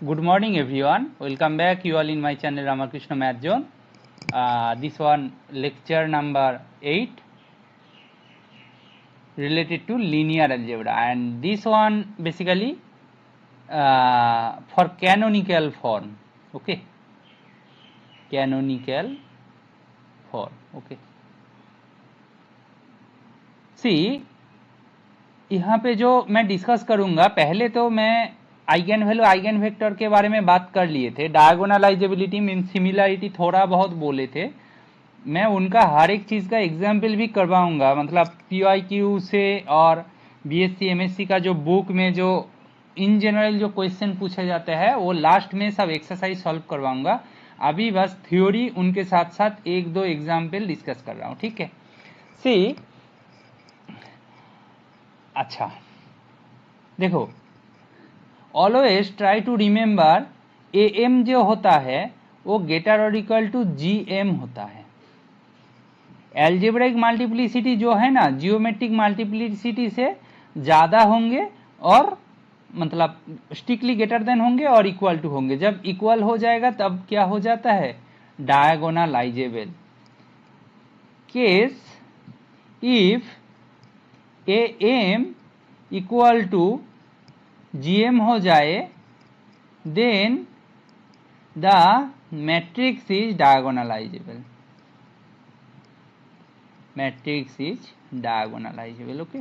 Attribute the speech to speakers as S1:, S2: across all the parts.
S1: Good morning everyone. Welcome back you all in my channel Ramakrishna Math Zone. This one lecture number 8 related to linear algebra, and this one basically for canonical form. Okay, canonical form. Okay, see यहाँ पे जो मैं discuss करूंगा, पहले तो मैं eigen value eigen vector के बारे में बात कर लिए थे, डायगोनलाइजेबिलिटी मीन सिमिलरिटी थोड़ा बहुत बोले थे। मैं उनका हर एक चीज़ का एग्जाम्पल भी करवाऊंगा, मतलब PYQ से और BSc MSc का जो बुक में जो इन जनरल जो क्वेश्चन पूछे जाते हैं वो लास्ट में सब एक्सरसाइज सॉल्व करवाऊंगा। अभी बस थ्योरी उनके साथ साथ एक दो एग्जाम्पल डिस्कस कर रहा हूँ, ठीक है। सी अच्छा देखो, always try to remember AM जो होता है वो ग्रेटर और इक्वल टू GM होता है। एल्जेब्रिक मल्टीप्लिसिटी जो है ना, जियोमेट्रिक मल्टीप्लिसिटी से ज़्यादा होंगे और मतलब स्ट्रिक्टली ग्रेटर देन होंगे और इक्वल टू होंगे। जब इक्वल हो जाएगा तब क्या हो जाता है, diagonalizable. Case if AM equal to GM हो जाए, then the matrix is diagonalizable. Matrix is diagonalizable. Okay,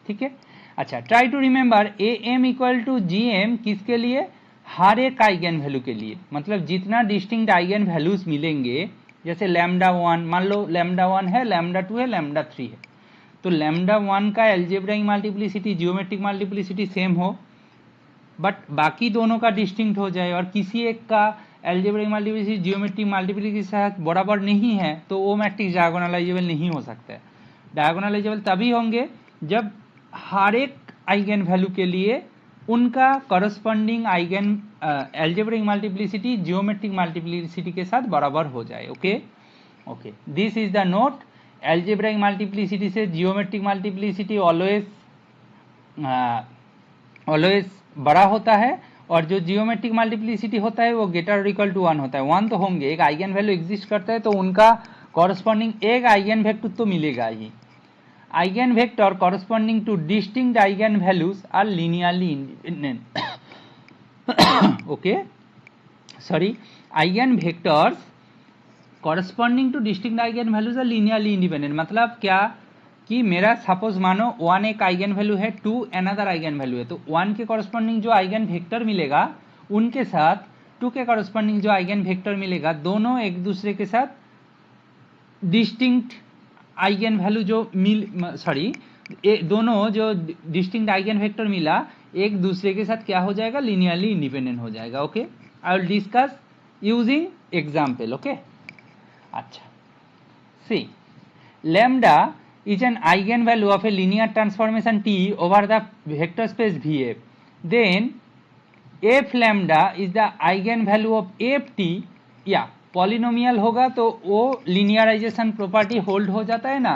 S1: ठीक है। अच्छा, try to remember AM equal to GM किसके लिए, हर एक आइगन वैल्यू के लिए। मतलब जितना डिस्टिंक्ट आइगन वैल्यूज मिलेंगे, जैसे लैम्डा 1 मान लो, लैम्डा 1 है, लैम्डा 2 है, लैम्डा 3 है, तो लैम्डा 1 का algebraic multiplicity geometric multiplicity same हो, बट बाकी दोनों का डिस्टिंक्ट हो जाए, और किसी एक का एल्जेब्रिक मल्टीप्लिसिटी जियोमेट्रिक मल्टीप्लिसिटी के साथ बराबर नहीं है, तो वो मैट्रिक्स डायगोनलाइजेबल नहीं हो सकता है। डायगोनलाइजेबल तभी होंगे जब हर एक आइगन वैल्यू के लिए उनका corresponding eigen algebraic multiplicity geometric multiplicity के साथ बराबर हो जाए। Okay okay, this is the note. Algebraic multiplicity से जियोमेट्रिक मल्टीप्लिसिटी ऑलवेज बड़ा होता है, और जो जियोमेट्रिक मल्टीप्लिसिटी होता है वो ग्रेटर और इक्वल टू 1 होता है। 1 तो होंगे, एक आइगन वैल्यू एग्जिस्ट करता है तो उनका कॉरस्पॉन्डिंग एक आइगन वेक्टर तो मिलेगा ही। Eigen vector corresponding to distinct eigen values are linearly independent. Okay sorry, eigen vectors corresponding to distinct eigen values are linearly independent. मतलब क्या कि मेरा सपोज मानो 1 एक आइगन वैल्यू है, 2 अनदर आइगन वैल्यू है, तो 1 के कॉरस्पॉन्डिंग जो आइगन वेक्टर मिलेगा उनके साथ 2 के कॉरस्पॉन्डिंग जो आइगन वेक्टर मिलेगा, दोनों एक दूसरे के साथ डिस्टिंक्ट आइगन वैल्यू जो दोनों जो डिस्टिंक्ट आइगन वेक्टर मिला एक दूसरे के साथ क्या हो जाएगा, लिनियरली इंडिपेंडेंट हो जाएगा। Okay, I will discuss using example. Okay, अच्छा सी, lambda is an eigenvalue of a linear transformation T over the vector space VF. Then F lambda is the eigenvalue of FT, या polynomial होगा तो वो linearisation property hold हो जाता है ना,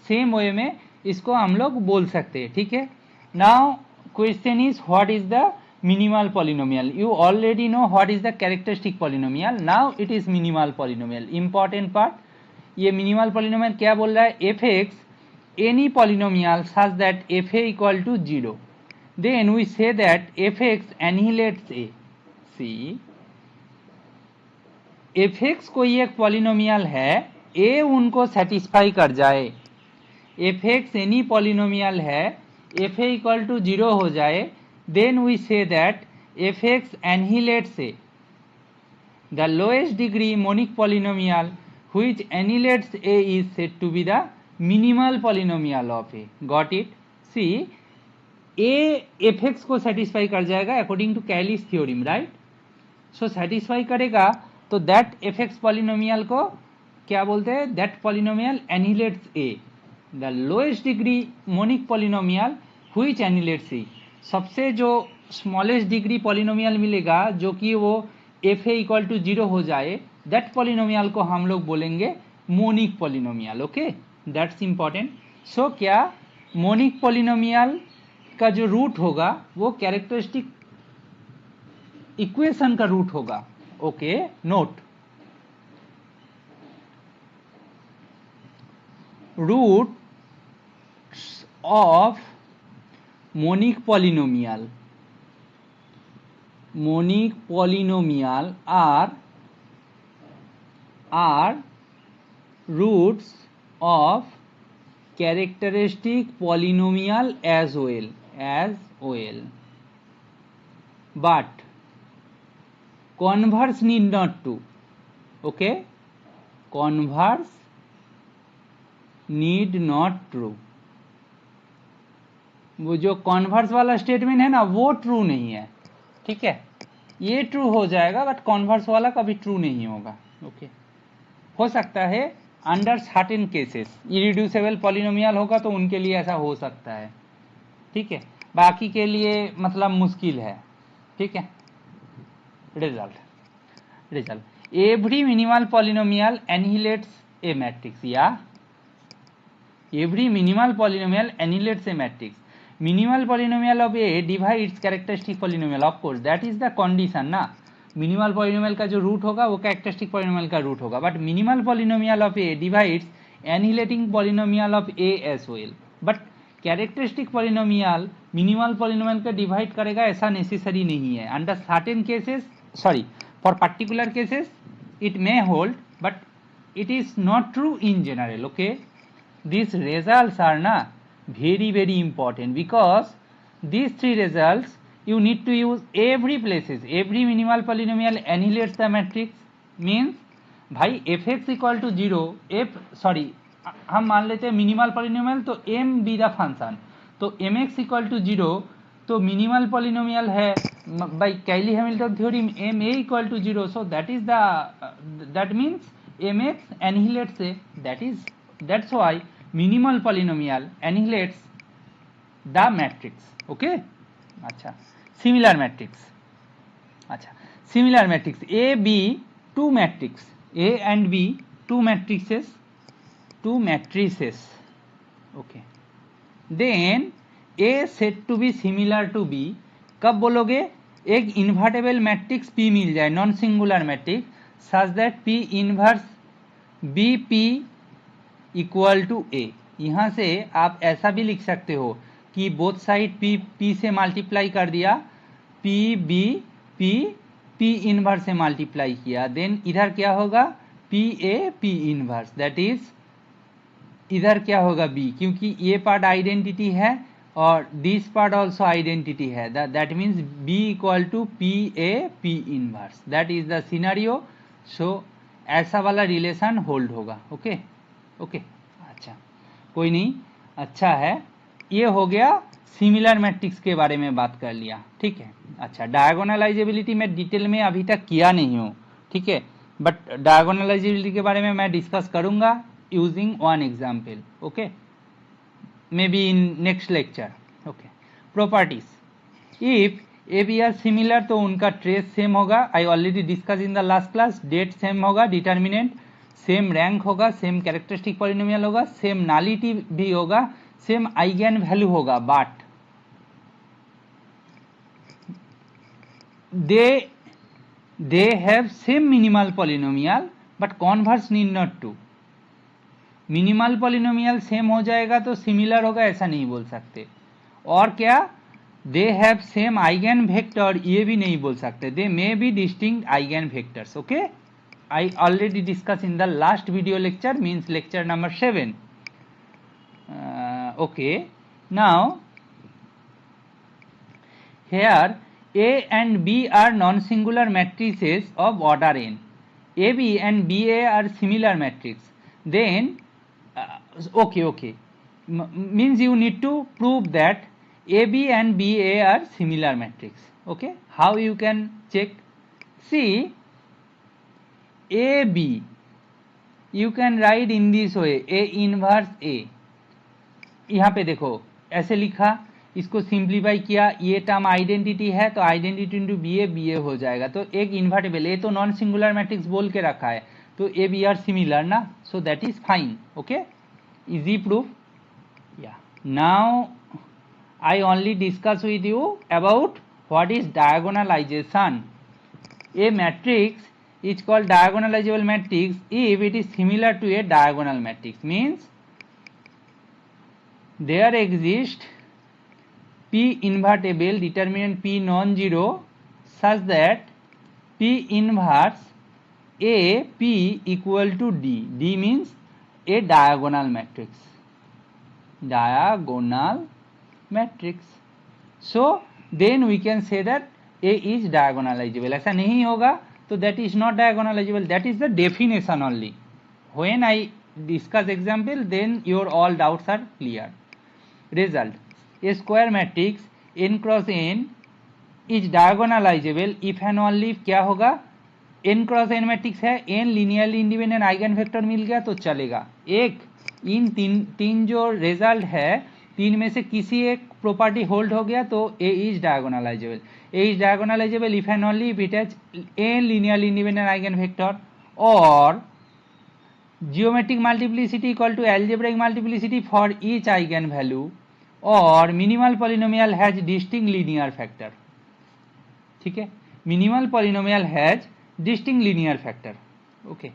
S1: same way में इसको हम लोग बोल सकते हैं, ठीक है। Now question is what is the minimal polynomial. You already know what is the characteristic polynomial, now it is minimal polynomial. Important part, ये मिनिमल पॉलिनोमियल क्या बोल रहा है, fx any polynomial such that fa equal to 0, then we say that fx annihilates a। see, fx कोई एक polynomial है, a उनको satisfy कर जाए, fx एनी पॉलिनोमियल है, fa equal to 0 हो जाए, then we say that fx annihilates a। the lowest degree monic polynomial which annihilates a is said to be the minimal polynomial of a। got it? see, a fx को satisfy कर जाएगा according to Cayley's theorem, right. So satisfy करेगा तो that fx polynomial को क्या बोलते हैं, that polynomial annihilates a। The lowest degree monic polynomial which annihilates a, सबसे जो स्मॉलेस्ट डिग्री पॉलिनोमियल मिलेगा जो कि वो fa इक्वल टू 0 हो जाए, दैट पॉलिनोमियल को हम लोग बोलेंगे monic polynomial. Okay, that's important. So क्या मोनिक पॉलिनोमियल का जो रूट होगा वो कैरेक्टरिस्टिक इक्वेशन का रूट होगा। Okay, note roots of monic polynomial are roots of characteristic polynomial as well, but converse need not to. Okay, converse need not true. वो जो converse वाला स्टेटमेंट है ना, वो ट्रू नहीं है। ठीक है, ये ट्रू हो जाएगा बट कॉन्वर्स वाला कभी ट्रू नहीं होगा। ओके, हो सकता है under certain cases, irreducible polynomial होगा तो उनके लिए ऐसा हो सकता है। ठीक है, बाकी के लिए मतलब मुश्किल है। ठीक है, result every minimal polynomial annihilates a matrix, या every minimal polynomial annihilates a matrix. Minimal polynomial of A divides characteristic polynomial, of course that is the condition ना। मिनिमल पॉलिनोमियल का जो रूट होगा वो कैरेक्टरिस्टिक पॉलिनोमियल का root होगा, but minimal polynomial of A divides annihilating polynomial of A as well. But characteristic polynomial minimal polynomial को divide करेगा ऐसा नेसेसरी नहीं है। Under certain cases, sorry, for particular cases it may hold, but it is not true in general. Okay, these results are na very important, because these three results you need to use every places. Every minimal polynomial annihilates the matrix means भाई fx equal to 0, हम मान लेते हैं minimal polynomial तो m be the function, तो mx equal to 0 तो minimal polynomial है by Cayley Hamilton theorem ma equal to 0, so that means mx annihilates a, that's why minimal polynomial annihilates the matrix. Okay, अच्छा, similar matrix. अच्छा, similar matrix a b two matrix, a and b two matrices. Okay, then a said to be similar to b, कब बोलोगे? एक invertible matrix p मिल जाए, non singular matrix, such that p inverse bp equal to a। यहां से आप ऐसा भी लिख सकते हो कि बोथ साइड p से मल्टीप्लाई कर दिया, p b p इनवर्स से मल्टीप्लाई किया, देन इधर क्या होगा? p a p inverse, that is इधर क्या होगा? b, क्योंकि ये पार्ट आइडेंटिटी है और दिस पार्ट ऑल्सो आइडेंटिटी है, that means b equal to p a p inverse, that is the scenario. So ऐसा वाला रिलेशन होल्ड होगा। ओके, अच्छा, कोई नहीं, अच्छा है, ये हो गया सिमिलर मैट्रिक्स के बारे में बात कर लिया। ठीक है, अच्छा, डायगोनलाइजेबिलिटी में डिटेल में अभी तक किया नहीं हूँ, ठीक है, बट डायगोनलाइजेबिलिटी के बारे में मैं डिस्कस करूंगा using one example. Okay, maybe in next lecture. Okay, properties, if A B are similar तो उनका ट्रेस सेम होगा, I already discuss in the last class, det same होगा, डिटर्मिनेंट सेम, रैंक होगा, same characteristic polynomial होगा, same nullity भी होगा, same eigen value होगा, but they have same minimal polynomial but converse need not to। Minimal polynomial same हो जाएगा तो similar होगा ऐसा नहीं बोल सकते, और क्या? They have same eigen vector, ये भी नहीं बोल सकते, they may be distinct eigen vectors. Okay, I already discuss in the last video lecture, means lecture number 7। Okay, now here a and b are non-singular matrices of order n, ab and ba are similar matrix, then okay, means you need to prove that ab and ba are similar matrix. Okay, how you can check? See, ab you can write in this way, a inverse a, यहाँ पे देखो ऐसे लिखा, इसको simplify किया, ये term identity है तो आइडेंटिटी इंटू बी ए हो जाएगा, तो एक इन्वर्टेबल, ए तो नॉन सिंगुलर मैट्रिक्स बोल के रखा है तो ए बी आर सिमिलर ना, so that is fine. Okay, easy proof. Yeah now I only discuss with you about what is diagonalization. A matrix is called diagonalizable matrix if it is similar to a diagonal matrix. Means there exists P invertible determinant P non-zero such that P inverse A P equal to D. D means a diagonal matrix. Diagonal matrix. So then we can say that A is diagonalizable. ऐसा नहीं होगा तो that is not diagonalizable. That is the definition only. When I discuss example, then your all doubts are clear. Result: a square matrix n cross n is diagonalizable if and only if क्या होगा, n cross n matrix है, n linearly independent eigen vector मिल गया तो चलेगा। एक इन तीन जो रिजल्ट है, तीन में से किसी एक प्रॉपर्टी होल्ड हो गया तो A is diagonalizable. A is diagonalizable if and only if it has n linearly independent eigen vector और geometric multiplicity equal to algebraic multiplicity for each eigen value और minimal polynomial has distinct linear factor. ठीक है, minimal polynomial has distinct linear factor. Okay,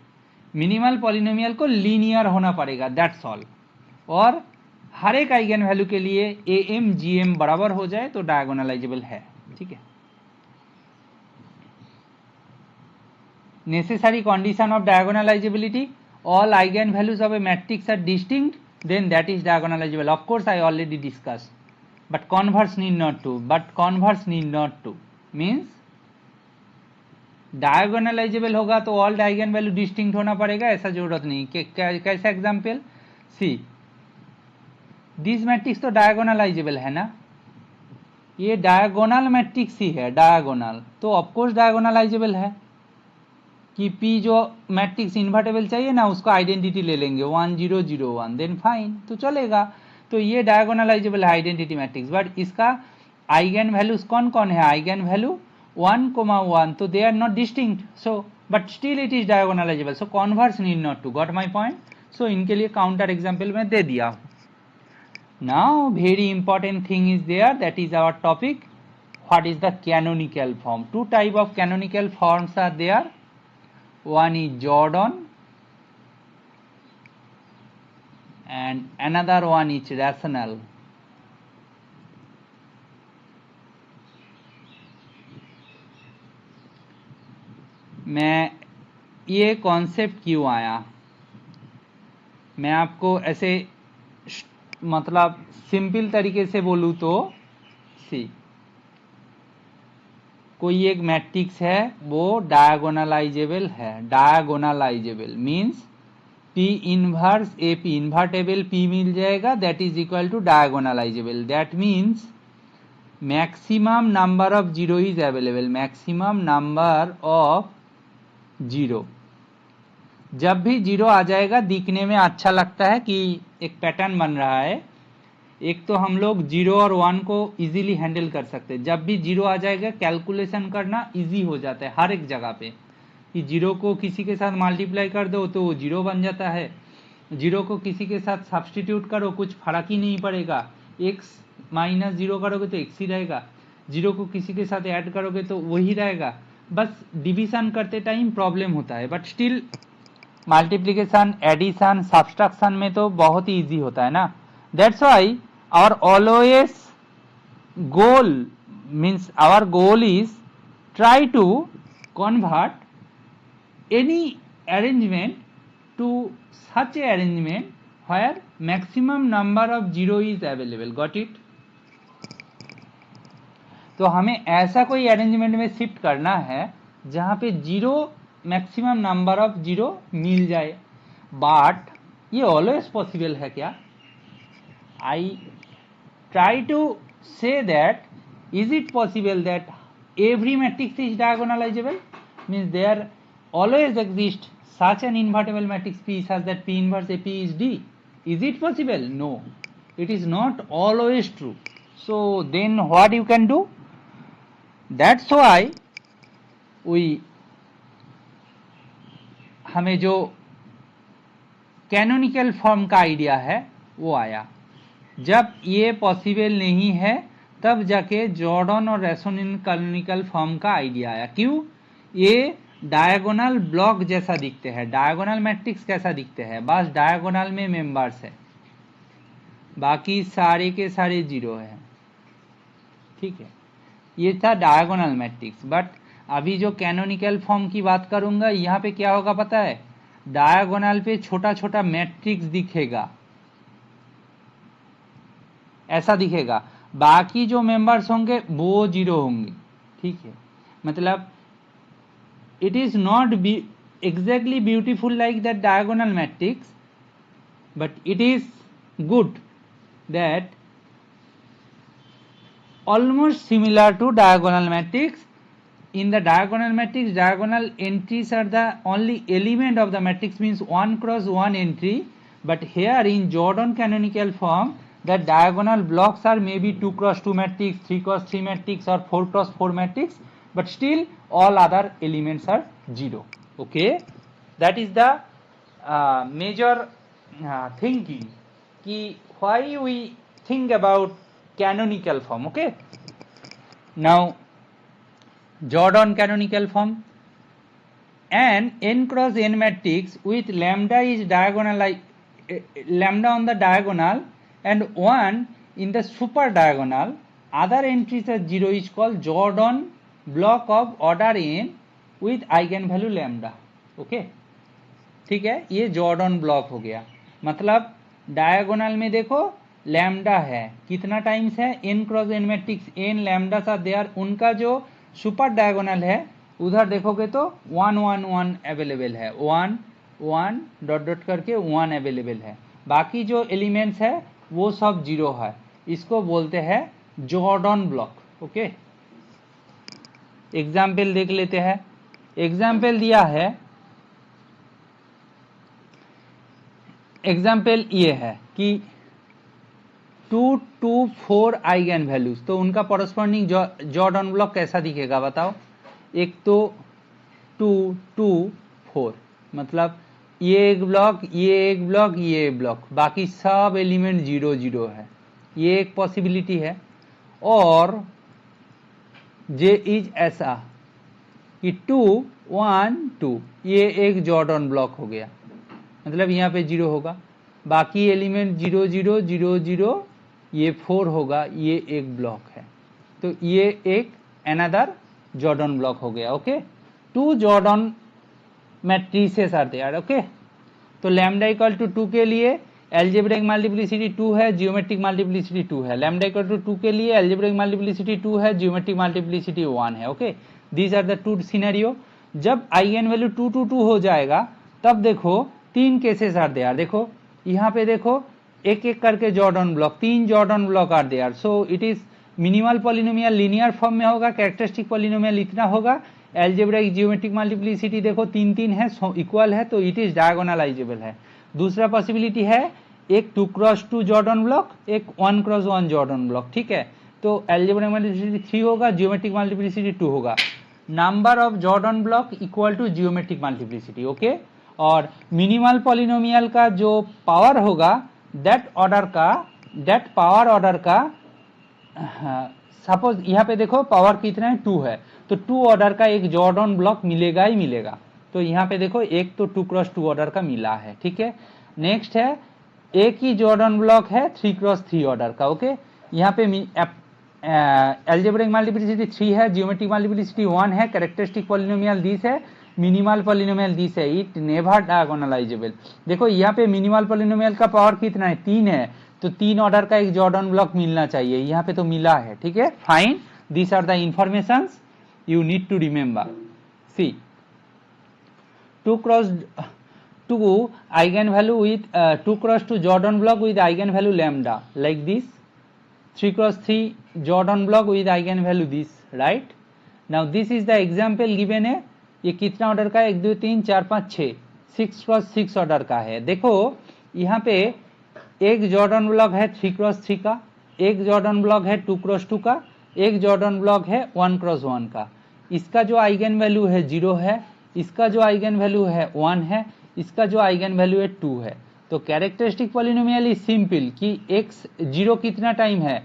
S1: minimal polynomial को linear होना पड़ेगा, that's all. और हर एक eigen value के लिए AM GM बराबर हो जाए तो डायगोनलाइजेबल है। ठीक है, necessary condition of diagonalizability, all eigenvalues of a matrix are distinct, then that is diagonalizable. Of course I already discussed, but converse need not to means diagonalizable होगा तो all eigenvalue distinct होना पड़ेगा, ऐसा जरूरत नहीं। कैसा एग्जाम्पल, सी दिस मैट्रिक्स तो diagonalisable है ना, ये डायगोनल मैट्रिक्स ही है, डायगोनल तो ऑफकोर्स डायगोनलाइजेबल है कि P जो मैट्रिक्स इन्वर्टेबल चाहिए ना उसका आइडेंटिटी ले लेंगे 1 0 0 1, देन फाइन तो चलेगा। तो ये डायगोनलाइजेबल है आइडेंटिटी मैट्रिक्स, बट इसका आइगन वैल्यूज कौन कौन है, आइगन वैल्यू 1 1, तो they are not distinct, so but still it is diagonalizable, so converse need not to, got my point. So इनके लिए काउंटर एग्जाम्पल में दे दिया। Now very important thing is there, that is our topic, what is the canonical form. Two type of canonical forms are there, one is Jordan and another one is rational। मैं ये concept क्यों आया, मैं आपको ऐसे मतलब simple तरीके से बोलूँ तो सी कोई एक मैट्रिक्स है वो डायगोनलाइजेबल है, diagonalizable means P inverse A P invertible P मिल जाएगा, that is equal to diagonalizable. That means maximum number of zero is available, maximum number of zero. जब भी जीरो आ जाएगा दिखने में अच्छा लगता है कि एक पैटर्न बन रहा है, एक तो हम लोग 0 और 1 को इजीली हैंडल कर सकते हैं। जब भी 0 आ जाएगा कैलकुलेशन करना इजी हो जाता है हर एक जगह पे, कि 0 को किसी के साथ मल्टीप्लाई कर दो तो वो 0 बन जाता है, 0 को किसी के साथ सब्सटीट्यूट करो कुछ फर्क ही नहीं पड़ेगा, x माइनस 0 करोगे तो x ही रहेगा, 0 को किसी के साथ ऐड करोगे तो वही रहेगा। बस डिविजन करते टाइम प्रॉब्लम होता है, but still multiplication addition subtraction में तो बहुत ही ईजी होता है ना। That's why our always goal means our goal is try to convert any arrangement to such a arrangement where maximum number of zero is available, got it। तो हमें ऐसा कोई अरेंजमेंट में शिफ्ट करना है जहां पे zero maximum number of zero मिल जाए, बट ये ऑलवेज पॉसिबल है क्या? आई try to say that is it possible that every matrix is diagonalizable, means there always exists such an invertible matrix P such that P inverse AP is D, is it possible? No, it is not always true। so then what you can do, that's why we हमें जो canonical form का idea है वो आया। जब ये possible नहीं है तब जाके जॉर्डन और रेसोनिन कैनोनिकल फॉर्म का आइडिया आया। क्यों? ये डायगोनल ब्लॉक जैसा दिखते हैं। डायगोनल मैट्रिक्स कैसा दिखते हैं? बस डायगोनल में मेंबर्स है, बाकी सारे के सारे जीरो है। ठीक है, ये था डायगोनल मैट्रिक्स। बट अभी जो कैनोनिकल फॉर्म की बात करूंगा, यहाँ पे क्या होगा पता है? डायगोनल पे छोटा छोटा मैट्रिक्स दिखेगा, ऐसा दिखेगा। बाकी जो मेंबर्स होंगे वो जीरो होंगे। ठीक है, मतलब it is not exactly beautiful like that diagonal matrix, but it is good that almost similar to diagonal matrix. In the diagonal matrix, diagonal entries are the only element of the matrix, means 1 cross 1 entry. But here in Jordan canonical form, the diagonal blocks are maybe 2 cross 2 matrix, 3 cross 3 matrix or 4 cross 4 matrix, but still all other elements are 0. Okay, that is the major thinking ki why we think about canonical form. Okay, now Jordan canonical form. An n cross n matrix with lambda is diagonal, lambda on the diagonal and 1 in the super diagonal, other entries are 0, is called Jordan block of order n with eigenvalue lambda. Okay, ठीक है, ये Jordan block हो गया। मतलब diagonal में देखो lambda है, कितना टाइम्स है? n cross n matrix, n lambda सा देयर, उनका जो सुपर डायगोनल है उधर देखोगे तो 1 1 1 अवेलेबल है, 1 1 डॉट डॉट करके 1 अवेलेबल है। बाकी जो एलिमेंट्स है वो सब जीरो है। इसको बोलते हैं जॉर्डन ब्लॉक। ओके, एग्जाम्पल देख लेते हैं। एग्जाम्पल दिया है, एग्जाम्पल ये है कि 2 2 4 आइगन वैल्यूज, तो उनका कॉरस्पॉन्डिंग जॉर्डन ब्लॉक कैसा दिखेगा बताओ? एक तो 2 2 4, मतलब ये एक ब्लॉक, ये एक ब्लॉक, ये एक ब्लॉक, बाकी सब एलिमेंट 0 0 है, ये एक पॉसिबिलिटी है। और जे इज ऐसा कि 2 1 2, ये एक जॉर्डन ब्लॉक हो गया, मतलब यहाँ पे 0 होगा, बाकी एलिमेंट 0 0 0 0, ये 4 होगा, ये एक ब्लॉक है, तो ये एक अनदर जॉर्डन ब्लॉक हो गया। Okay, 2 Jordan matrices are there. Okay, तो लैम्डा इक्वल टू 2 के लिए एल्जेब्रिक मल्टीप्लिसिटी 2 है, जियोमेट्रिक मल्टीप्लिसिटी 2 है। लैम्डा इक्वल टू 2 के लिए एल्जेब्रिक मल्टीप्लिसिटी 2 है, जियोमेट्रिक मल्टीप्लिसिटी 1 है। Okay, these are the two scenario. जब आइगन वैल्यू 2 2 2 हो जाएगा तब देखो 3 केसेस आर देयर। देखो यहाँ पे देखो एक एक करके Jordan block, 3 Jordan block are there. So it is minimal polynomial linear form में होगा, कैरेक्टरिस्टिक पॉलिनोमियल इतना होगा, एल्जेब्रिक जियोमेट्रिक मल्टीप्लिसिटी देखो 3 3 है, इक्वल है, तो इट इज डायगोनलाइजेबल है। दूसरा पॉसिबिलिटी है एक 2 क्रॉस 2 जॉर्डन ब्लॉक, एक 1 क्रॉस 1 जॉर्डन ब्लॉक। ठीक है, तो एल्जेब्रिक मल्टीप्लिसिटी 3 होगा, जियोमेट्रिक मल्टीप्लिसिटी 2 होगा। Number of Jordan block equal to geometric multiplicity. Okay, और मिनिमल पॉलिनोमियल का जो पावर होगा दैट पावर ऑर्डर का, सपोज यहाँ पे देखो पावर कितना है? 2 है, तो 2 ऑर्डर का एक जॉर्डन ब्लॉक मिलेगा ही मिलेगा। तो यहाँ पे देखो एक तो 2 क्रॉस 2 ऑर्डर का मिला है। ठीक है, नेक्स्ट है एक ही जॉर्डन ब्लॉक है 3 क्रॉस 3 ऑर्डर का। ओके, यहाँ पे एल्जेब्रिक मल्टीप्लिसिटी 3 है, जियोमेट्रिक मल्टीप्लिसिटी 1 है, कैरेक्टरिस्टिक पॉलिनोमियल दिस है, मिनिमल पॉलिनोमियल दिस है, इट नेवर डायगोनलाइजेबल। देखो यहाँ पे मिनिमल पॉलिनोमियल का पावर कितना है? 3 है, तो 3 ऑर्डर का एक जॉर्डन ब्लॉक मिलना चाहिए, यहाँ पे तो मिला है। ठीक है, fine, this are the informations you need to remember. See 2 cross 2 eigen value with 2 cross 2 Jordan block with eigen value lambda like this, 3 cross 3 Jordan block with eigenvalue this, right? Now this is the example given है। ये कितना order का है? 1 2 3 4 5 6, 6 cross 6 order का है। देखो यहाँ पे एक जॉर्डन ब्लॉक है 3 cross 3 का, एक जॉर्डन ब्लॉक है 2 cross 2 का, एक जॉर्डन ब्लॉक है 1 cross 1 का। इसका जो आइगन वैल्यू है 0 है, इसका जो आइगन वैल्यू है 1 है, इसका जो आइगन वैल्यू है 2 है। तो कैरेक्टरिस्टिक पॉलिनोमियल इज सिंपल कि x 0 कितना टाइम है?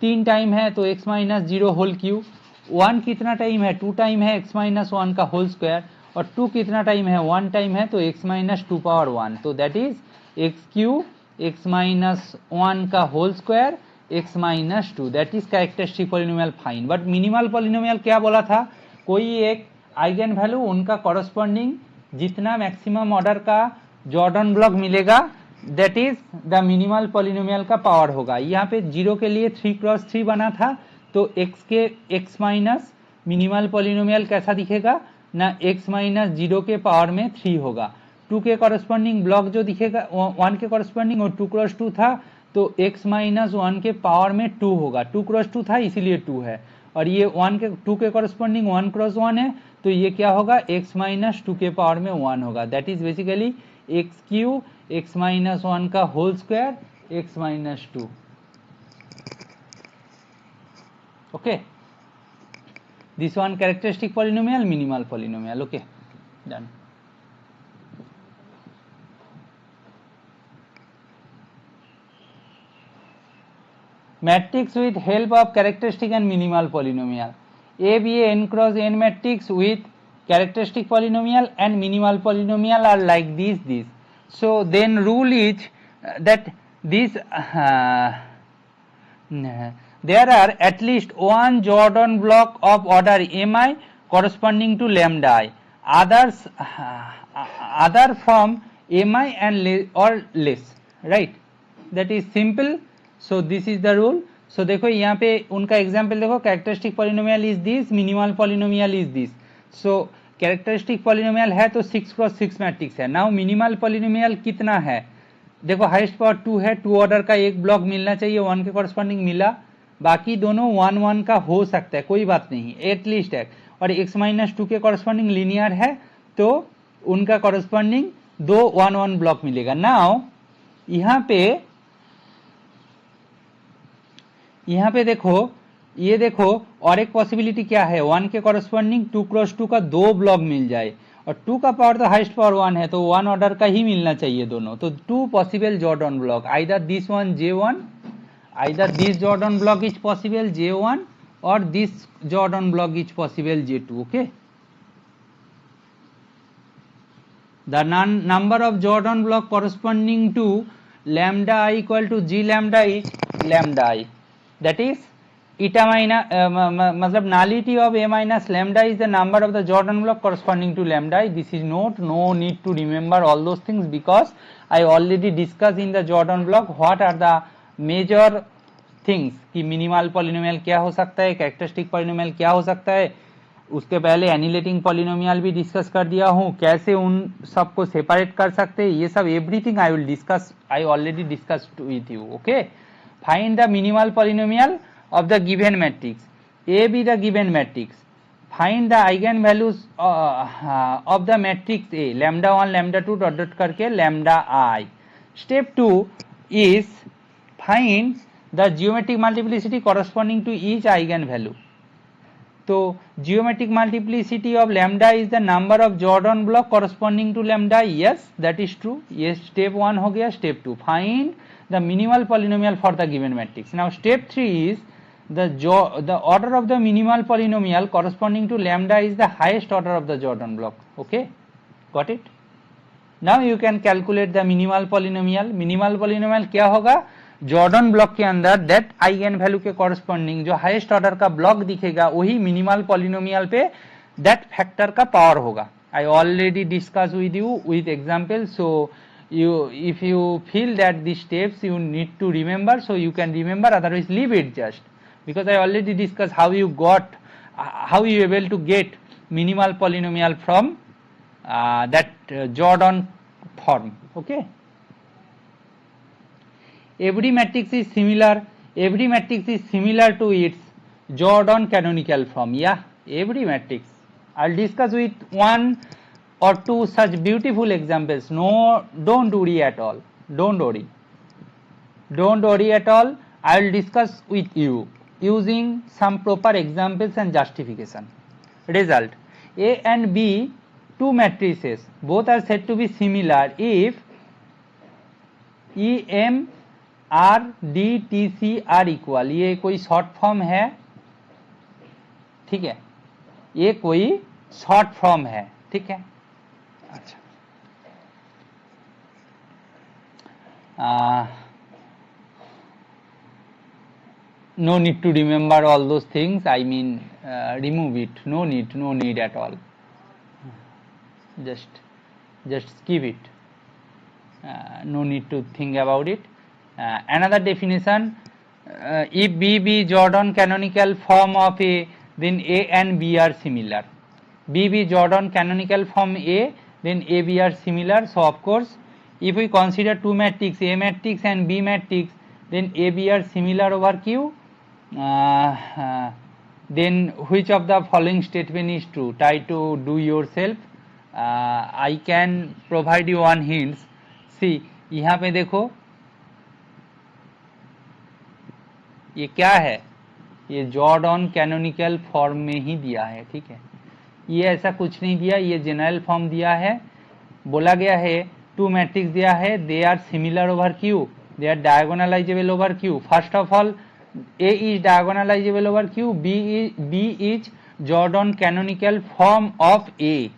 S1: 3 टाइम है, तो x माइनस 0 होल क्यूब, 1 कितना टाइम है, 2 टाइम है x माइनस 1 का होल स्क्वायर, और 2 कितना टाइम है, 1 टाइम है, तो x माइनस 2 पावर 1, तो that is x cube x minus 1 का whole square x minus 2, that is characteristic polynomial fine. But minimal polynomial क्या बोला था, कोई एक आइगन वैल्यू उनका कॉरस्पॉन्डिंग जितना मैक्सिमम ऑर्डर का जॉर्डन ब्लॉक मिलेगा that is the minimal polynomial का पावर होगा। यहाँ पे 0 के लिए 3x3 बना था, तो x के x माइनस मिनिमल पॉलिनोमियल कैसा दिखेगा ना, x माइनस 0 के पावर में 3 होगा। 2 के कॉरस्पॉन्डिंग ब्लॉक जो दिखेगा 1 के कॉरस्पॉन्डिंग और 2x2 था, तो x माइनस 1 के पावर में 2 होगा, 2x2 था इसीलिए 2 है, और ये 2 के कॉरस्पॉन्डिंग 1x1 है, तो ये क्या होगा, x माइनस 2 के पावर में 1 होगा, that is basically x cube x minus 1 का whole square x minus 2। Okay, this one characteristic polynomial, minimal polynomial. Okay, done. Matrix with help of characteristic and minimal polynomial. A be a n cross n matrix with characteristic polynomial and minimal polynomial are like this. So then rule is that this there are at least one Jordan block of order mi corresponding to lambda I. Others other from mi and or less, right? That is simple. So this is the rule. So देखो यहाँ पे उनका example देखो, characteristic polynomial is this, minimal polynomial is this. So characteristic polynomial है तो 6x6 matrix है। Now minimal polynomial कितना है, देखो हाईएस्ट पावर 2 है, 2 ऑर्डर का एक ब्लॉक मिलना चाहिए, 1 के कॉरस्पॉन्डिंग मिला, बाकी दोनों 1 1 का हो सकता है, कोई बात नहीं, एटलीस्ट है, और x माइनस 2 के कॉरस्पॉन्डिंग लीनियर है, तो उनका कॉरस्पॉन्डिंग 2 1 1 ब्लॉक मिलेगा। नाउ यहाँ पे देखो, ये देखो, और एक पॉसिबिलिटी क्या है, 1 के कॉरस्पॉन्डिंग 2x2 का 2 ब्लॉक मिल जाए, और 2 का पावर तो हाईएस्ट पावर 1 है, तो 1 ऑर्डर का ही मिलना चाहिए दोनों, तो 2 possible Jordan block, either this one J1, either this Jordan block is possible J1 और this Jordan block is possible J2। Okay, the number of Jordan block corresponding to lambda I equal to G lambda is lambda I, that is eta minus मतलब nullity of A minus lambda is the number of the Jordan block corresponding to lambda I. This is not, no need to remember all those things because I already discussed in the Jordan block what are the major things कि minimal polynomial क्या हो सकता है, characteristic polynomial क्या हो सकता है, उसके पहले एनिलेटिंग पॉलिनोमियल भी डिस्कस कर दिया हूँ, कैसे उन सबको सेपरेट कर सकते हैं, ये सब everything I will discuss, I already discussed with you. Okay, find the minimal polynomial of the given matrix, A be the given matrix, find the eigen values of the matrix A, lambda 1 lambda 2 dot dot करके lambda I. Step 2 is find the geometric multiplicity corresponding to each eigen value. तो geometric multiplicity of lambda is the number of Jordan block corresponding to lambda. Yes, that is true. Yes, step 1 हो गया। Step 2 find the minimal polynomial for the given matrix. Now step 3 is the order of the minimal polynomial corresponding to lambda is the highest order of the Jordan block. Okay, got it? Now you can calculate the minimal polynomial. Minimal polynomial क्या होगा, Jordan block के अंदर that eigen value के corresponding जो highest order का block दिखेगा वही minimal polynomial पे दैट फैक्टर का पावर होगा। I already discuss with you with example, so you if you feel that these steps you need to remember, so you can remember, otherwise leave it just, because I already discussed how you able to get minimal polynomial from that Jordan form. Okay, every matrix is similar to its Jordan canonical form. Yeah, every matrix. I'll discuss with one or two such beautiful examples. No, don't worry at all, don't worry at all. I will discuss with you using some proper examples and justification. Result: A and B, two matrices, both are said to be similar if EM R D T C are equal. ये कोई short form है ठीक है, ये कोई short form है, ठीक है। अच्छा, no need to remember all those things, I mean remove it, no need at all, just skip it, no need to think about it. Another definition, if B be Jordan canonical form of A, then A and B are similar. B be Jordan canonical form A, then A B are similar. So of course, if we consider two matrix A matrix and B matrix, then A B are similar over Q. Then which of the following statement is true? Try to do yourself. I can provide you one hint. See, यहाँ पे देखो ये क्या है, ये Jordan canonical form में ही दिया है, ठीक है। ये ऐसा कुछ नहीं दिया, ये जनरल फॉर्म दिया है। बोला गया है टू मैट्रिक्स दिया है, they are similar over Q, they are diagonalizable over Q. First of all A is diagonalizable over Q, B is Jordan canonical form of A.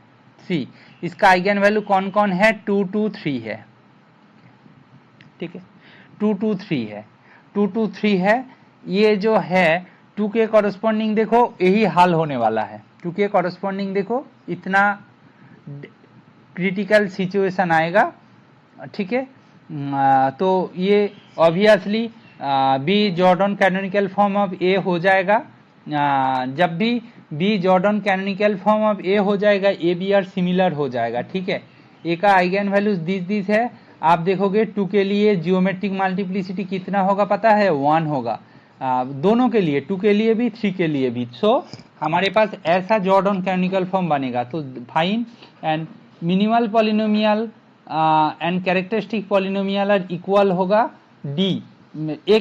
S1: C, इसका आइगन वैल्यू कौन कौन है? 2 2 3 है, ठीक है, 2 2 3 है, 2 2 3 है। ये जो है 2 के कॉरस्पॉन्डिंग देखो, यही हाल होने वाला है। 2 के कॉरस्पॉन्डिंग देखो, इतना क्रिटिकल सिचुएशन आएगा, ठीक है। तो ये obviously B Jordan canonical form of A हो जाएगा। जब भी B Jordan canonical form of A हो जाएगा, ए बी आर सिमिलर हो जाएगा, ठीक है। ए का आइगन वैल्यूज दिस है। आप देखोगे 2 के लिए जियोमेट्रिक मल्टीप्लिसिटी कितना होगा पता है? 1 होगा, दोनों के लिए, 2 के लिए भी 3 के लिए भी। सो हमारे पास ऐसा जॉर्डन कैनोनिकल फॉर्म बनेगा। तो fine and minimal polynomial and characteristic polynomial are equal होगा डी। ए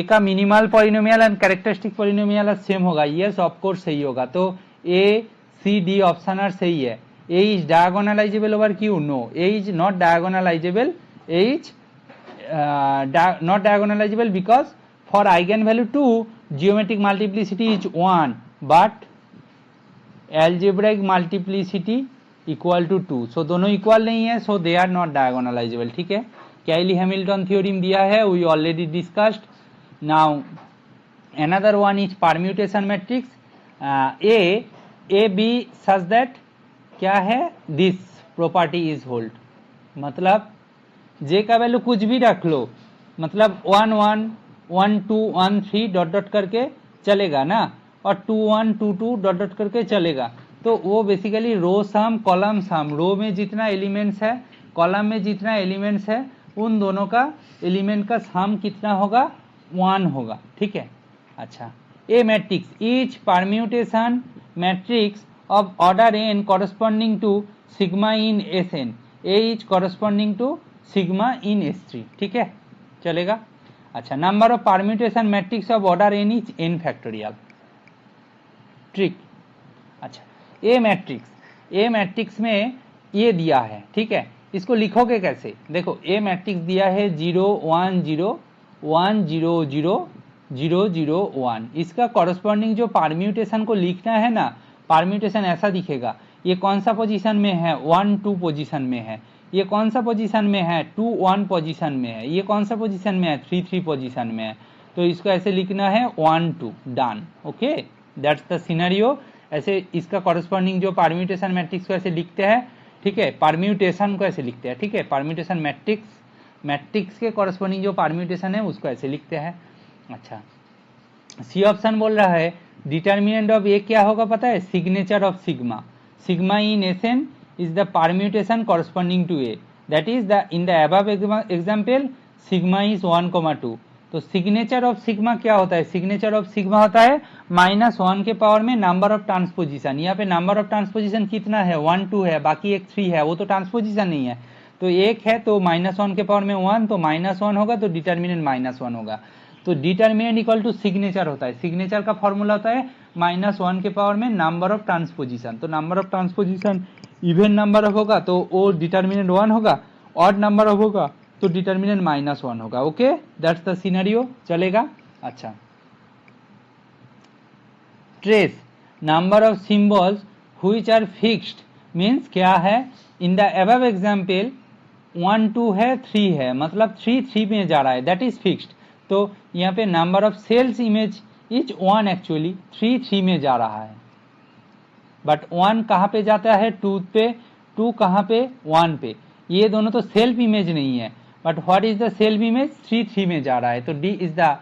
S1: का minimal polynomial and characteristic polynomial same होगा। यस ऑफ कोर्स सही होगा। तो A C D option are सही है। A is diagonalizable over Q? No. A is not diagonalizable. A is not diagonalizable because for eigenvalue 2, geometric multiplicity is 1, but algebraic multiplicity equal to 2. So दोनों equal नहीं है, so they are not diagonalizable, ठीक है। कैली Hamilton theorem दिया है, we already discussed. Now another one is permutation matrix. A B such that क्या है? This property is hold, मतलब जे का वैल्यू कुछ भी रख लो, मतलब 1 1 1 2 1 3 डॉट डॉट करके चलेगा ना, और 2 1 2 2 डॉट डॉट करके चलेगा। तो वो बेसिकली रो सम कॉलम सम, रो में जितना एलिमेंट्स है, कॉलम में जितना एलिमेंट्स है, उन दोनों का एलिमेंट का सम कितना होगा? 1 होगा, ठीक है। अच्छा, a matrix each permutation matrix of order n corresponding to sigma in Sn, A is corresponding to sigma in S3, ठीक है, चलेगा। अच्छा, number of permutation matrix of order n is n factorial, trick. अच्छा, a matrix में ये दिया है, ठीक है। इसको लिखोगे कैसे? देखो, ए मैट्रिक्स दिया है 0 1 0 1 0 0 0 0 1। इसका कॉरस्पॉन्डिंग जो परम्यूटेशन को लिखना है ना, परम्यूटेशन ऐसा दिखेगा। ये कौन सा पोजीशन में है? 1 2 पोजीशन में है। ये कौन सा पोजीशन में है? 2 1 पोजीशन में है। ये कौन सा पोजीशन में है? 3 3 पोजीशन में है। तो इसको ऐसे लिखना है 1 2, done, okay, that's the scenario. ऐसे इसका कॉरस्पॉन्डिंग जो परम्यूटेशन मैट्रिक्स को ऐसे लिखते हैं, ठीक है, परम्यूटेशन को ऐसे लिखते हैं, ठीक है, परम्यूटेशन मैट्रिक्स के कॉरस्पॉन्डिंग जो परम्यूटेशन है उसको ऐसे लिखते हैं। अच्छा, सी ऑप्शन बोल रहा है डिटर्मिनेंट ऑफ ए क्या होगा पता है? Signature of sigma. Sigma in SN is the permutation corresponding to A, that is the in the above example sigma is 1,2। तो सिग्नेचर ऑफ सिग्मा क्या होता है? सिग्नेचर ऑफ सिग्मा होता है -1 के पावर में नंबर ऑफ ट्रांसपोजिशन। यहाँ पे नंबर ऑफ ट्रांसपोजिशन कितना है? 1 2 है, बाकी एक 3 है, वो तो ट्रांसपोजिशन नहीं है। तो एक है तो -1 के पावर में 1, तो -1 होगा, तो डिटर्मिनेंट -1 होगा। तो डिटर्मिनेंट इक्वल टू सिग्नेचर होता है। सिग्नेचर का फॉर्मूला होता है -1 के पावर में नंबर ऑफ ट्रांसपोजिशन। तो number of transposition even number of होगा तो वो डिटर्मिनेंट 1 होगा, ऑड नंबर ऑफ होगा तो डिटर्मिनेंट -1 होगा। ओके, दैट्स द सिनेरियो, चलेगा। अच्छा, trace number of symbols which are fixed means क्या है, इन द अबव एग्जाम्पल 1 2 है 3 है, मतलब 3 में जा रहा है, दैट इज फिक्स्ड। तो यहाँ पे number of self's image is 1, actually 3 में जा रहा है, बट 1 कहाँ पे जाता है 2 पे, 2 कहाँ पे 1 पे, ये दोनों तो सेल्फ इमेज नहीं है, but what is the self image, 3 में जा रहा है। तो डी इज द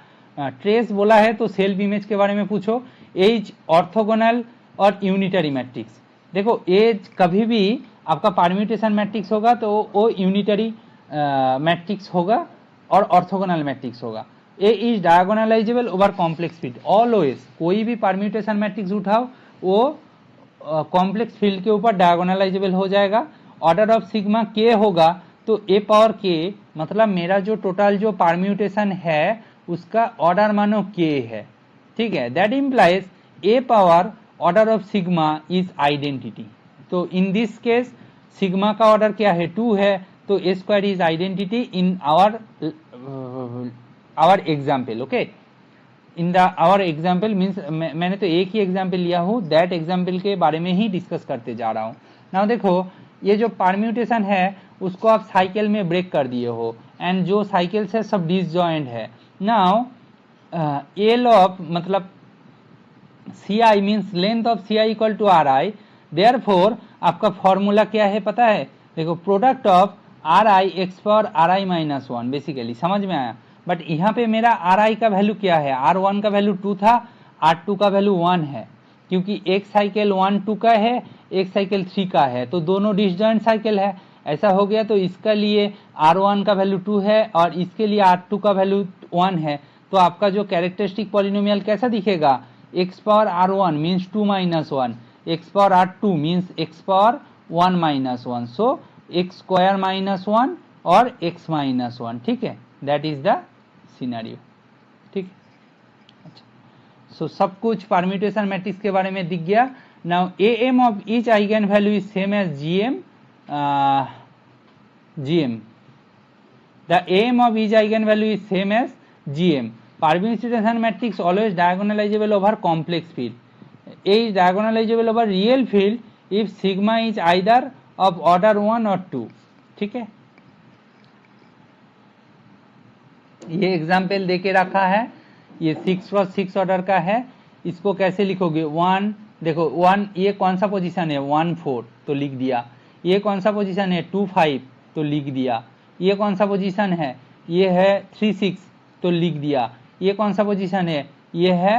S1: ट्रेस बोला है तो सेल्फ इमेज के बारे में पूछो। एज ऑर्थोगोनल और यूनिटरी मैट्रिक्स, देखो एज कभी भी आपका परम्यूटेशन मैट्रिक्स होगा तो वो यूनिटरी मैट्रिक्स होगा और ऑर्थोगोनल मैट्रिक्स होगा। A is diagonalizable over complex field, always कोई भी परम्यूटेशन मैट्रिक्स उठाओ वो कॉम्प्लेक्स फील्ड के ऊपर डायगोनलाइजेबल हो जाएगा। ऑर्डर ऑफ सिग्मा के होगा तो ए पावर के, मतलब मेरा जो टोटल जो परम्यूटेशन है उसका ऑर्डर मानो के है, ठीक है। That implies A power order of sigma is identity. तो इन दिस केस सिग्मा का ऑर्डर क्या है 2 है, तो A square is identity in our example, okay. In the our example means मैंने तो एक ही एग्जाम्पल लिया हूँ, दैट एग्जाम्पल के बारे में ही डिस्कस करते जा रहा हूँ। नाउ देखो ये जो परम्यूटेशन है उसको आप साइकिल में ब्रेक कर दिए हो एंड जो साइकिल से सब डिसजॉइंट है। नाउ एल ऑफ मतलब C I means length of C I equal to R I, therefore आपका फॉर्मूला क्या है पता है, देखो product of R I X power R I minus 1, basically समझ में आया। बट यहाँ पे मेरा आर आई का वैल्यू क्या है, आर 1 का वैल्यू 2 था, आर 2 का वैल्यू 1 है, क्योंकि एक साइकिल 1 2 का है, एक साइकिल 3 का है, तो दोनों डिसजॉइंट साइकिल है। ऐसा हो गया तो इसका लिए R1 का वैल्यू 2 है और इसके लिए R2 का वैल्यू 1 है। तो आपका जो कैरेक्टरिस्टिक पॉलिनोमियल कैसा दिखेगा, x power R1 means 2 minus 1, x power R2 means x power 1 minus 1, सो x स्क्वायर माइनस 1 और x माइनस 1, ठीक है। दैट इज द सिनेरियो, ठीक। अच्छा, सो सब कुछ परम्यूटेशन मैट्रिक्स के बारे में दिख गया। Now AM of each eigen value is same as GM. The AM of each eigenvalue is same as GM. Permutation matrix always diagonalizable over complex field. A is diagonalizable over real field if sigma is either of order 1 or 2. ठीक है, ये example देके रखा है, ये 6x6 order का है। इसको कैसे लिखोगे, 1 देखो 1 ये कौन सा पोजीशन है 1 4 तो लिख दिया, ये कौन सा पोजीशन है 2 5 तो लिख दिया, ये कौन सा पोजीशन है ये है 3 6 तो लिख दिया, ये कौन सा पोजीशन है ये है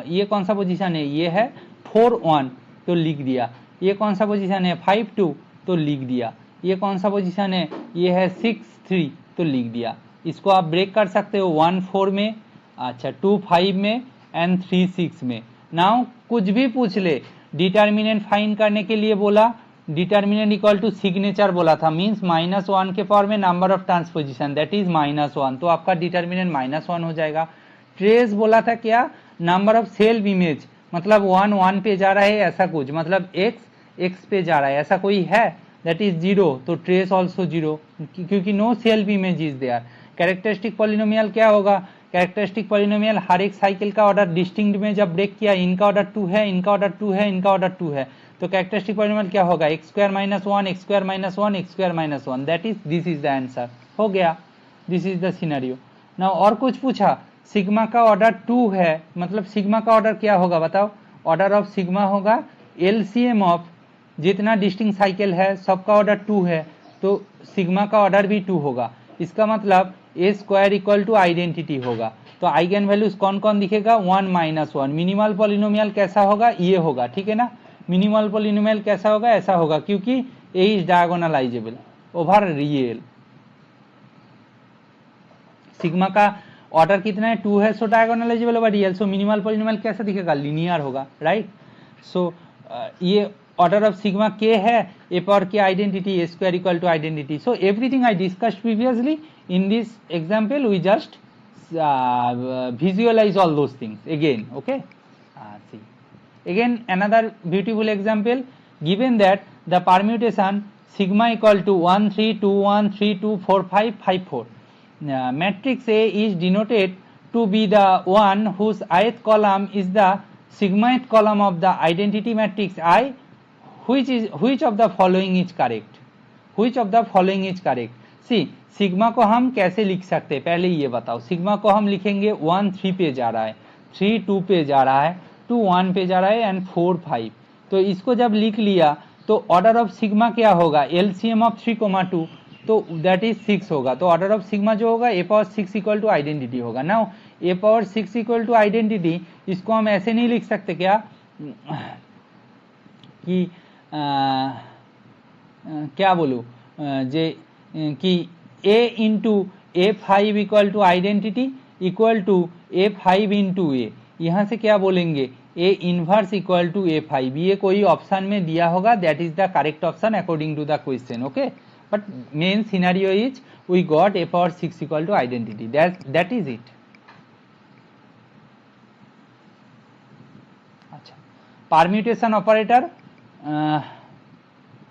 S1: ये कौन सा पोजीशन है ये है 4 1 तो लिख दिया, ये कौन सा पोजीशन है 5 2 तो लिख दिया, ये कौन सा पोजीशन है ये है 6 3 तो लिख दिया। इसको आप ब्रेक कर सकते हो 1 4 में, अच्छा 2 5 में एंड 3 6 में। नाउ कुछ भी पूछ ले, डिटर्मिनेंट फाइंड करने के लिए बोला, डिटर्मिनेंट इक्वल टू सिग्नेचर बोला था, मीन्स -1 के पावर में number of transposition that is -1, तो आपका डिटर्मिनेंट -1 हो जाएगा। ट्रेस बोला था क्या, नंबर ऑफ सेल्फ इमेज, मतलब 1 1 पे जा रहा है ऐसा कुछ, मतलब x पे जा रहा है ऐसा कोई है, दैट इज 0, तो ट्रेस ऑल्सो 0 क्योंकि no self image is there. Characteristic polynomial क्या होगा, कैरेक्टरिस्टिक पॉलिनोमियल हर एक साइकिल का ऑर्डर डिस्टिंक्ट में जब ब्रेक किया, इनका ऑर्डर 2 है, इनका ऑर्डर 2 है, इनका ऑर्डर 2 है, तो कैरेक्टरिस्टिक पॉलिनोमियल क्या होगा x square minus 1 x square minus 1 x square minus 1, that is this is the answer, हो गया, this is the scenario. Now और कुछ पूछा, सिग्मा का ऑर्डर 2 है, मतलब सिग्मा का ऑर्डर क्या होगा बताओ, ऑर्डर ऑफ सिग्मा होगा LCM ऑफ जितना डिस्टिंक्ट साइकिल है सबका ऑर्डर 2 है, तो सिग्मा का ऑर्डर भी 2 होगा, इसका मतलब ए स्क्वायर इक्वल टू आइडेंटिटी होगा। तो आइगन वैल्यूज कौन कौन दिखेगा 1 -1, मिनिमल पॉलिनोमियल कैसा होगा ये होगा, ठीक है ना, मिनिमल पॉलिनोमियल कैसा होगा ऐसा होगा, क्योंकि A is diagonalizable over real. Sigma का ऑर्डर कितना है 2 है, so diagonalizable over real, so minimal polynomial कैसा दिखेगा लीनियर होगा, राइट। सो ये ऑर्डर ऑफ सिग्मा के है, ए पावर के identity A square equal to identity. So everything I discussed previously in this example we just visualize all those things again, okay. See again another beautiful example, given that the permutation sigma equal to 1 3 2 1 3 2 4 5 5 4, matrix A is denoted to be the one whose ith column is the sigmoid column of the identity matrix I, which of the following is correct? Which of the following is correct? See, sigma को हम कैसे लिख सकते हैं, पहले ये बताओ। Sigma को हम लिखेंगे 1 3 पे जा रहा है, 3 2 पे जा रहा है, 2 1 पे जा रहा है एंड 4 5। तो इसको जब लिख लिया तो ऑर्डर ऑफ सिग्मा क्या होगा, एलसीएम ऑफ 3 2 तो दैट इज 6 होगा। तो ऑर्डर ऑफ सिग्मा जो होगा A power 6 equal to identity होगा। Now A power 6 equal to identity, इसको हम ऐसे नहीं लिख सकते क्या कि क्या बोलूँ जे कि a into A5 equal to identity equal to A5 into A, यहाँ से क्या बोलेंगे A inverse equal to A5। ये कोई ऑप्शन में दिया होगा, that is the correct option according to the question. Okay, but main scenario is we got A power 6 equal to identity, that is it. अच्छा, परम्यूटेशन ऑपरेटर,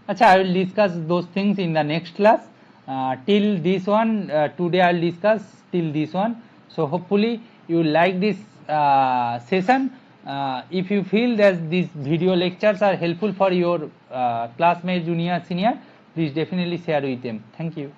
S1: अच्छा, I will discuss those things in the next class. Till this one, today I will discuss till this one. So hopefully you like this session. If you feel that these video lectures are helpful for your classmates, junior, senior, please definitely share with them. Thank you.